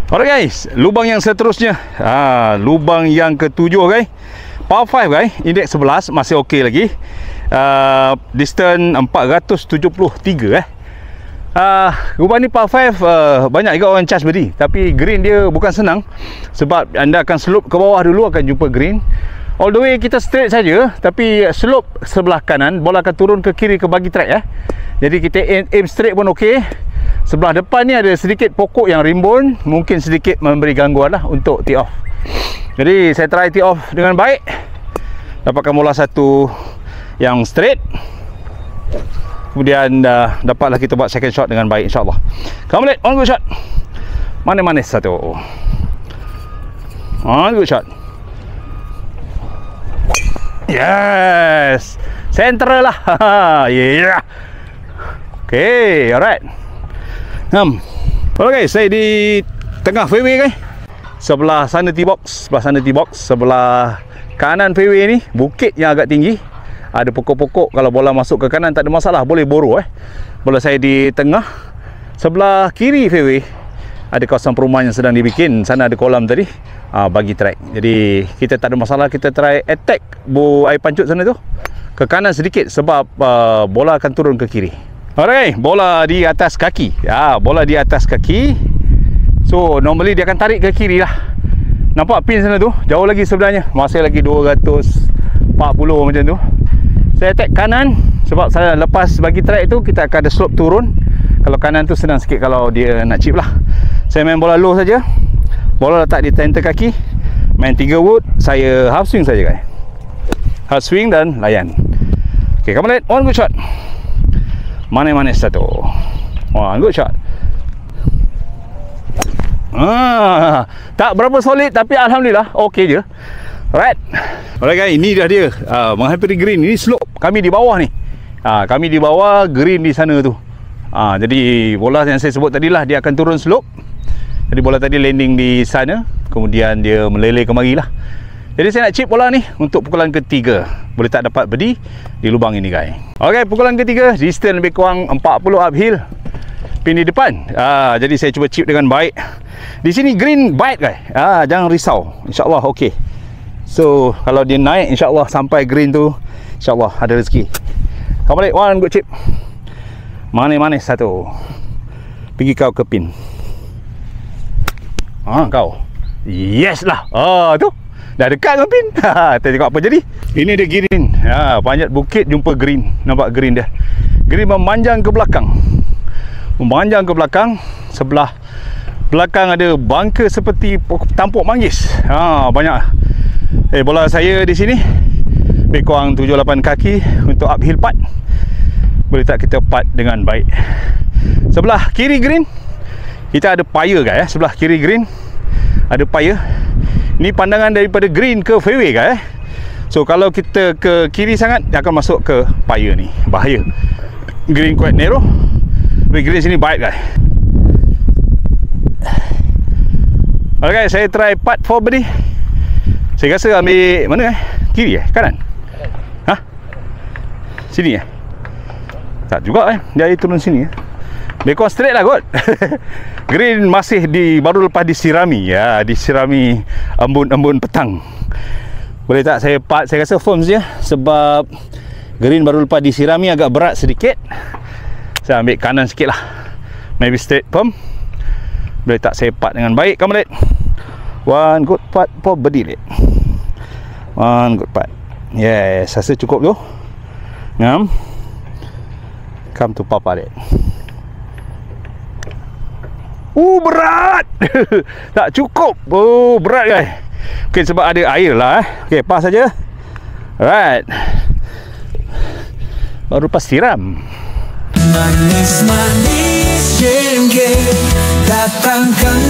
Alright guys, lubang yang seterusnya, lubang yang ketujuh guys, par 5 guys, indeks 11 masih okey lagi. Distance 473 lubang ni par 5, banyak juga orang charge beri, tapi green dia bukan senang sebab anda akan slope ke bawah dulu, akan jumpa green. All the way kita straight saja, tapi slope sebelah kanan, bola akan turun ke kiri ke bagi track Jadi kita aim straight pun okey. Sebelah depan ni ada sedikit pokok yang rimbun, mungkin sedikit memberi gangguan lah untuk tee off. Jadi saya try tee off dengan baik, dapatkan bola satu yang straight, kemudian dapatlah kita buat second shot dengan baik, insyaAllah. Come on, good shot. Manis-manis satu. Good shot. Yes, central lah. Yeah. Okay, alright. Alright guys, saya di tengah fairway guys. Sebelah sana tee box, sebelah kanan fairway ni bukit yang agak tinggi. Ada pokok-pokok, kalau bola masuk ke kanan tak ada masalah, boleh boro Bola saya di tengah. Sebelah kiri fairway ada kawasan perumahan yang sedang dibikin. Sana ada kolam tadi, bagi track. Jadi kita tak ada masalah, kita try attack air pancut sana tu ke kanan sedikit sebab bola akan turun ke kiri. Alright, bola di atas kaki. Bola di atas kaki. So normally dia akan tarik ke kiri lah. Nampak pin sana tu? Jauh lagi sebelahnya, masih lagi 240 macam tu. Saya attack kanan sebab saya lepas bagi track tu kita akan ada slope turun. Kalau kanan tu senang sikit kalau dia nak chip lah. Saya main bola low saja. Bola letak di center kaki. Main 3 wood, saya half swing saja guys. Half swing dan layan. Okay, come on, one good shot. Manis-manis satu. One good shot. Tak berapa solid tapi alhamdulillah okey je. Alright. Alright guys, ini dah dia menghampiri green. Ini slope kami di bawah ni. Kami di bawah, green di sana tu. Jadi bola yang saya sebut tadi lah, dia akan turun slope. Jadi bola tadi landing di sana, kemudian dia meleleh kemari lah. Jadi saya nak chip bola ni untuk pukulan ketiga. Boleh tak dapat birdie di lubang ini guys. Okey, pukulan ketiga, distance lebih kurang 40 uphill. Pin di depan. Jadi saya cuba chip dengan baik. Di sini green bite guys. Jangan risau. InsyaAllah okey. So kalau dia naik, insyaAllah sampai green tu, insyaAllah ada rezeki. Come on, one good chip. Manis-manis satu. Pergi kau ke pin. Kau. Yes lah. Tu. Dah dekat dengan pin. Kita tengok apa jadi. Ini dia green. Panjat bukit jumpa green. Nampak green dia. Green memanjang ke belakang. Memanjang ke belakang. Sebelah belakang ada bunker seperti tampuk manggis. Banyak. Bola saya di sini lebih kurang 7-8 kaki untuk uphill putt. Boleh tak kita putt dengan baik. Sebelah kiri green kita ada paya guys. Sebelah kiri green ada paya. Ni pandangan daripada green ke fairway guys. So kalau kita ke kiri sangat, dia akan masuk ke paya ni. Bahaya. Green quite narrow. Tapi green sini baik guys. Alright guys, saya try putt for birdie. Saya rasa ambil mana kiri kanan? Sini tak juga dia turun sini Bekon straight lah kot. Green masih baru lepas disirami disirami embun-embun petang. Boleh tak saya putt? Saya rasa firm saja sebab green baru lepas disirami, agak berat sedikit. Saya ambil kanan sikit lah, maybe straight firm. Boleh tak saya putt dengan baik? Come on, one good putt for birdie. One good putt. Yes, rasa cukup tu. Come to papa dek. Berat. Tak cukup. Berat guys. Okay, sebab ada air lah Okay, pas saja. Alright. Baru lepas siram. Manis-manis jengke datangkan